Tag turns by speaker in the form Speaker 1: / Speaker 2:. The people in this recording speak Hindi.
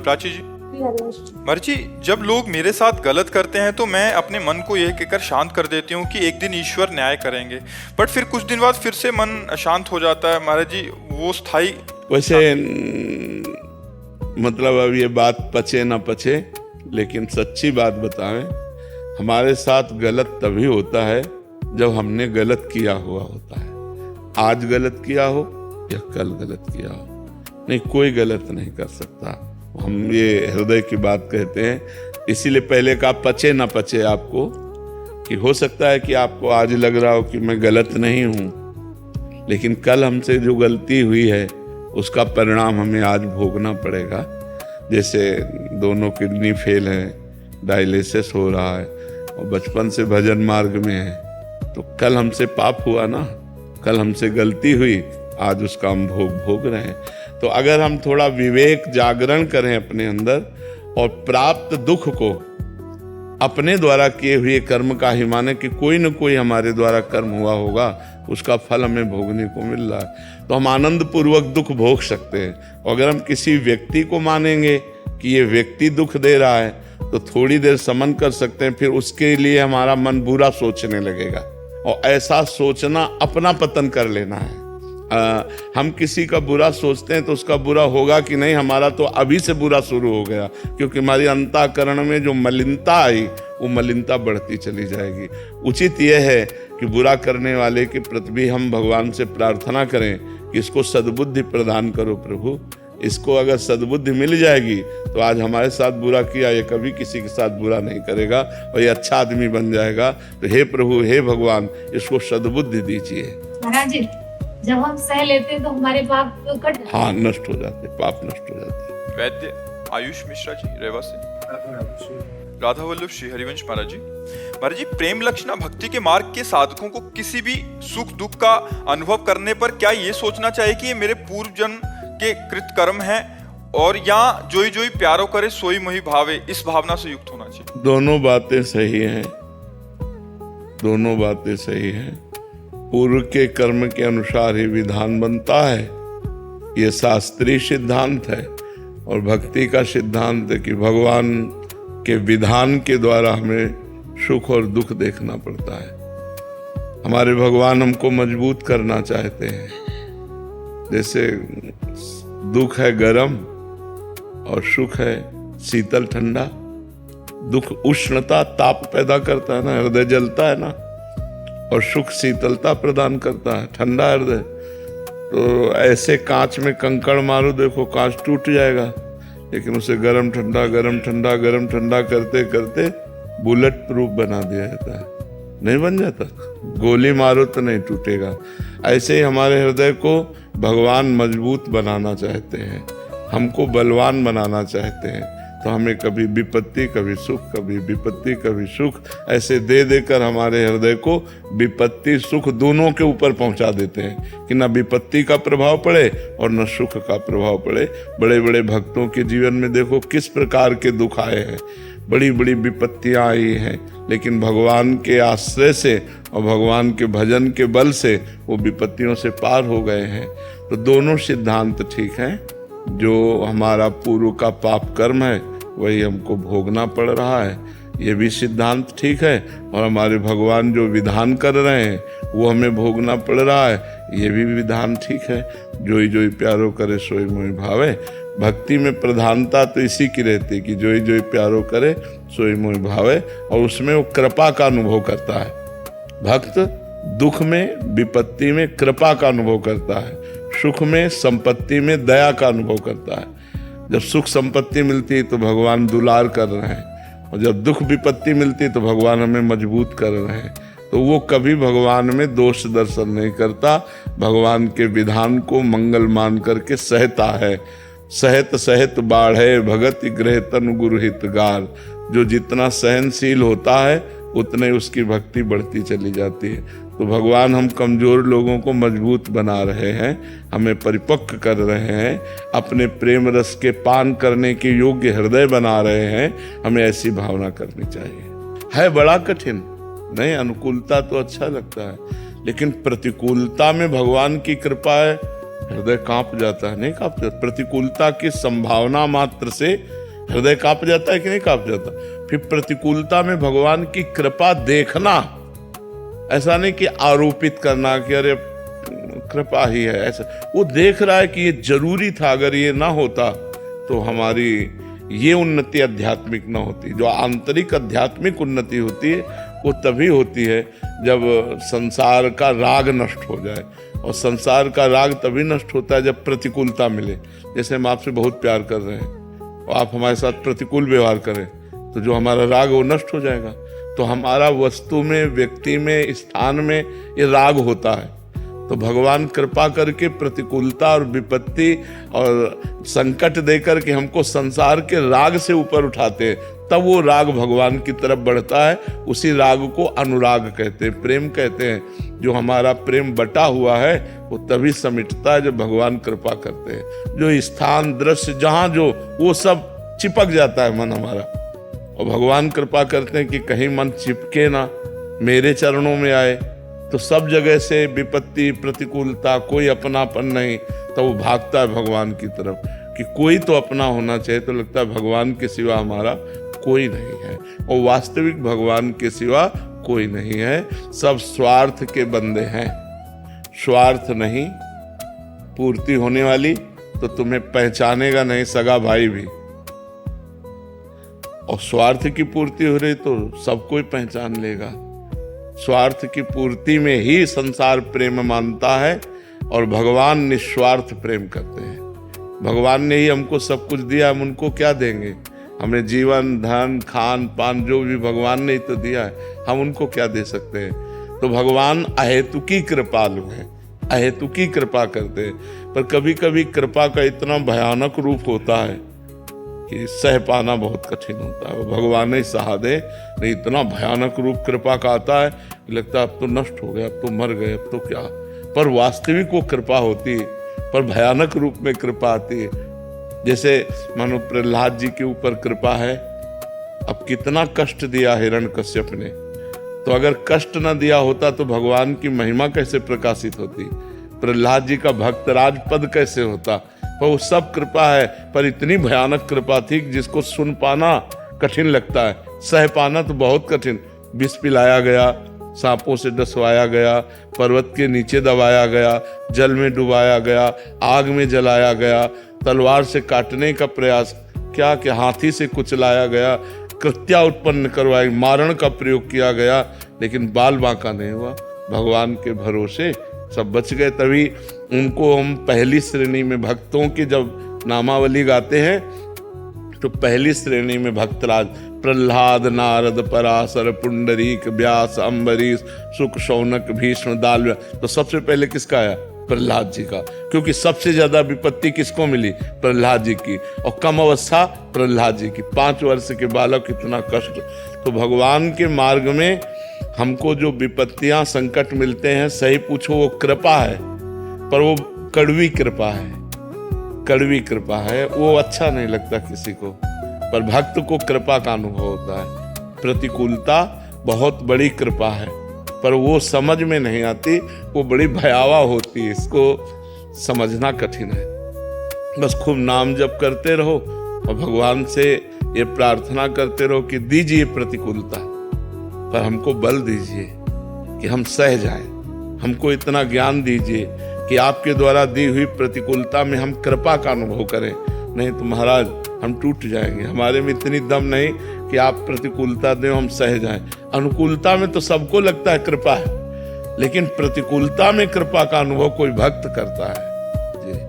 Speaker 1: प्राची जी। मर्जी, जब लोग मेरे साथ गलत करते हैं तो मैं अपने मन को यह कहकर शांत कर देती हूँ कि एक दिन ईश्वर न्याय करेंगे, बट फिर कुछ दिन बाद फिर से मन अशांत हो जाता है। महाराज जी, वो स्थायी
Speaker 2: वैसे मतलब अब ये बात पचे ना पचे, लेकिन सच्ची बात बताएं, हमारे साथ गलत तभी होता है जब हमने गलत किया हुआ होता है। आज गलत किया हो या कल गलत किया हो, नहीं, कोई गलत नहीं कर सकता। हम ये हृदय की बात कहते हैं, इसीलिए पहले कहा पचे ना पचे आपको, कि हो सकता है कि आपको आज लग रहा हो कि मैं गलत नहीं हूं, लेकिन कल हमसे जो गलती हुई है उसका परिणाम हमें आज भोगना पड़ेगा। जैसे दोनों किडनी फेल है, डायलिसिस हो रहा है और बचपन से भजन मार्ग में है, तो कल हमसे पाप हुआ ना, कल हमसे गलती हुई, आज उसका हम भोग रहे हैं। तो अगर हम थोड़ा विवेक जागरण करें अपने अंदर और प्राप्त दुख को अपने द्वारा किए हुए कर्म का ही माने कि कोई न कोई हमारे द्वारा कर्म हुआ होगा, उसका फल हमें भोगने को मिल रहा है, तो हम आनंद पूर्वक दुख भोग सकते हैं। और अगर हम किसी व्यक्ति को मानेंगे कि ये व्यक्ति दुख दे रहा है तो थोड़ी देर समन कर सकते हैं, फिर उसके लिए हमारा मन बुरा सोचने लगेगा, और ऐसा सोचना अपना पतन कर लेना है। हम किसी का बुरा सोचते हैं तो उसका बुरा होगा कि नहीं, हमारा तो अभी से बुरा शुरू हो गया, क्योंकि हमारी अंतःकरण में जो मलिनता आई वो मलिनता बढ़ती चली जाएगी। उचित यह है कि बुरा करने वाले के प्रति भी हम भगवान से प्रार्थना करें कि इसको सद्बुद्धि प्रदान करो प्रभु। इसको अगर सद्बुद्धि मिल जाएगी तो आज हमारे साथ बुरा किया, ये कभी किसी के साथ बुरा नहीं करेगा और ये अच्छा आदमी बन जाएगा। तो हे प्रभु, हे भगवान, इसको सद्बुद्धि दीजिए।
Speaker 3: महाराज जी, जब हम सह लेते हैं तो हमारे पाप कट जाते हैं।
Speaker 2: हाँ, नष्ट हो जाते, पाप नष्ट हो जाते।
Speaker 1: वैद्य आयुष मिश्रा जी, रेवा से। राधा वल्लभ श्री हरिवंश महाराज जी। महाराज जी, प्रेम लक्षणा भक्ति के मार्ग के साधकों को किसी भी सुख दुख का अनुभव करने पर क्या ये सोचना चाहिए कि ये मेरे पूर्व जन्म के कृत कर्म है, और या जोई जोई प्यारो करे सोई मोहि भावे, इस भावना से युक्त होना चाहिए?
Speaker 2: दोनों बातें सही हैं, दोनों बातें सही हैं। पूर्व के कर्म के अनुसार ही विधान बनता है, ये शास्त्रीय सिद्धांत है। और भक्ति का सिद्धांत है कि भगवान के विधान के द्वारा हमें सुख और दुख देखना पड़ता है। हमारे भगवान हमको मजबूत करना चाहते हैं। जैसे दुख है गरम और सुख है शीतल ठंडा। दुख उष्णता ताप पैदा करता है ना, हृदय जलता है ना, और सुख शीतलता प्रदान करता है, ठंडा हृदय। तो ऐसे कांच में कंकड़ मारो, देखो कांच टूट जाएगा, लेकिन उसे गरम ठंडा गरम ठंडा गरम ठंडा करते करते बुलेट प्रूफ बना दिया जाता है, नहीं बन जाता? गोली मारो तो नहीं टूटेगा। ऐसे ही हमारे हृदय को भगवान मजबूत बनाना चाहते हैं, हमको बलवान बनाना चाहते हैं। तो हमें कभी विपत्ति कभी सुख, कभी विपत्ति कभी सुख, ऐसे दे देकर हमारे हृदय को विपत्ति सुख दोनों के ऊपर पहुंचा देते हैं कि न विपत्ति का प्रभाव पड़े और न सुख का प्रभाव पड़े। बड़े बड़े भक्तों के जीवन में देखो किस प्रकार के दुख आए हैं, बड़ी बड़ी विपत्तियां आई हैं, लेकिन भगवान के आश्रय से और भगवान के भजन के बल से वो विपत्तियों से पार हो गए हैं। तो दोनों सिद्धांत ठीक हैं। जो हमारा पूर्व का पाप कर्म है वही हमको भोगना पड़ रहा है, ये भी सिद्धांत ठीक है। और हमारे भगवान जो विधान कर रहे हैं वो हमें भोगना पड़ रहा है, ये भी विधान ठीक है। जोई जोई प्यारो करे सोई मोहि भावे। भक्ति में प्रधानता तो इसी की रहती है कि जोई जोई प्यारो करे सोई मोहि भावे, और उसमें वो कृपा का अनुभव करता है। भक्त दुख में विपत्ति में कृपा का अनुभव करता है, सुख में संपत्ति में दया का अनुभव करता है। जब सुख संपत्ति मिलती है तो भगवान दुलार कर रहे हैं, और जब दुख विपत्ति मिलती है तो भगवान हमें मजबूत कर रहे हैं। तो वो कभी भगवान में दोष दर्शन नहीं करता, भगवान के विधान को मंगल मान करके सहता है। सहत सहत बाढ़े भगत ग्रह तनु गुरु हितगार। जो जितना सहनशील होता है उतने उसकी भक्ति बढ़ती चली जाती है। तो भगवान हम कमजोर लोगों को मजबूत बना रहे हैं, हमें परिपक्व कर रहे हैं, अपने प्रेम रस के पान करने के योग्य हृदय बना रहे हैं। हमें ऐसी भावना करनी चाहिए। है बड़ा कठिन नहीं, अनुकूलता तो अच्छा लगता है, लेकिन प्रतिकूलता में भगवान की कृपा है हृदय कांप जाता है, नहीं कांप जाता? प्रतिकूलता की संभावना मात्र से हृदय कांप जाता है कि नहीं कांप जाता? फिर प्रतिकूलता में भगवान की कृपा देखना, ऐसा नहीं कि आरोपित करना कि अरे कृपा ही है, ऐसा। वो देख रहा है कि ये जरूरी था, अगर ये ना होता तो हमारी ये उन्नति आध्यात्मिक ना होती। जो आंतरिक आध्यात्मिक उन्नति होती है वो तभी होती है जब संसार का राग नष्ट हो जाए, और संसार का राग तभी नष्ट होता है जब प्रतिकूलता मिले। जैसे हम आपसे बहुत प्यार कर रहे हैं और आप हमारे साथ प्रतिकूल व्यवहार करें तो जो हमारा राग वो नष्ट हो जाएगा। तो हमारा वस्तु में, व्यक्ति में, स्थान में ये राग होता है। तो भगवान कृपा करके प्रतिकूलता और विपत्ति और संकट देकर के हमको संसार के राग से ऊपर उठाते हैं, तब वो राग भगवान की तरफ बढ़ता है। उसी राग को अनुराग कहते हैं, प्रेम कहते हैं। जो हमारा प्रेम बटा हुआ है वो तभी समिटता है जब भगवान कृपा करते हैं। जो स्थान, दृश्य, जहाँ जो, वो सब चिपक जाता है मन हमारा, और भगवान कृपा करते हैं कि कहीं मन चिपके ना, मेरे चरणों में आए। तो सब जगह से विपत्ति, प्रतिकूलता, कोई अपनापन नहीं, तो वो भागता है भगवान की तरफ कि कोई तो अपना होना चाहिए। तो लगता है भगवान के सिवा हमारा कोई नहीं है, और वास्तविक भगवान के सिवा कोई नहीं है। सब स्वार्थ के बंदे हैं। स्वार्थ नहीं पूर्ति होने वाली तो तुम्हें पहचानेगा नहीं सगा भाई भी, और स्वार्थ की पूर्ति हो रही तो सब कोई पहचान लेगा। स्वार्थ की पूर्ति में ही संसार प्रेम मानता है, और भगवान निस्वार्थ प्रेम करते हैं। भगवान ने ही हमको सब कुछ दिया, हम उनको क्या देंगे? हमें जीवन, धन, खान पान जो भी भगवान ने ही तो दिया है, हम उनको क्या दे सकते हैं? तो भगवान अहेतुकी कृपालु है, अहेतुकी कृपा करते हैं। पर कभी कभी कृपा का इतना भयानक रूप होता है कि सह पाना बहुत कठिन होता है। भगवान ही सहा दे, नहीं इतना भयानक रूप कृपा का आता है, लगता है अब तो नष्ट हो गया, अब तो मर गए, अब तो क्या। पर वास्तविक वो कृपा होती है, पर भयानक रूप में कृपा आती है। जैसे मानो प्रहलाद जी के ऊपर कृपा है। अब कितना कष्ट दिया हिरण्यकश्यप ने, तो अगर कष्ट न दिया होता तो भगवान की महिमा कैसे प्रकाशित होती? प्रहलाद जी का भक्तराज पद कैसे होता? पर वो सब कृपा है, पर इतनी भयानक कृपा थी कि जिसको सुन पाना कठिन लगता है, सह पाना तो बहुत कठिन। विष पिलाया गया, सांपों से डसवाया गया, पर्वत के नीचे दबाया गया, जल में डुबाया गया, आग में जलाया गया, तलवार से काटने का प्रयास क्या कि हाथी से कुचलाया गया, कृत्या उत्पन्न करवाई, मारण का प्रयोग किया गया, लेकिन बाल बांका नहीं हुआ। भगवान के भरोसे सब बच गए। तभी उनको हम पहली श्रेणी में, भक्तों की जब नामावली गाते हैं तो पहली श्रेणी में भक्तराज प्रहलाद, नारद, पराशर, पुंडरीक, व्यास, अम्बरीश, शुक, शौनक, भीष्म, दाल। तो सबसे पहले किसका आया? प्रहलाद जी का, क्योंकि सबसे ज्यादा विपत्ति किसको मिली? प्रहलाद जी की, और कम अवस्था प्रहलाद जी की। 5 वर्ष के बालक, इतना कष्ट। तो भगवान के मार्ग में हमको जो विपत्तियां, संकट मिलते हैं, सही पूछो वो कृपा है, पर वो कड़वी कृपा है, कड़वी कृपा है। वो अच्छा नहीं लगता किसी को, पर भक्त को कृपा का अनुभव होता है। प्रतिकूलता बहुत बड़ी कृपा है, पर वो समझ में नहीं आती, वो बड़ी भयावह होती है, इसको समझना कठिन है। बस खूब नाम जप करते रहो और भगवान से ये प्रार्थना करते रहो कि दीजिए प्रतिकूलता, पर हमको बल दीजिए कि हम सह जाएं। हमको इतना ज्ञान दीजिए कि आपके द्वारा दी हुई प्रतिकूलता में हम कृपा का अनुभव करें। नहीं तो महाराज हम टूट जाएंगे, हमारे में इतनी दम नहीं कि आप प्रतिकूलता दें हम सह जाएं। अनुकूलता में तो सबको लगता है कृपा है, लेकिन प्रतिकूलता में कृपा का अनुभव कोई भक्त करता है।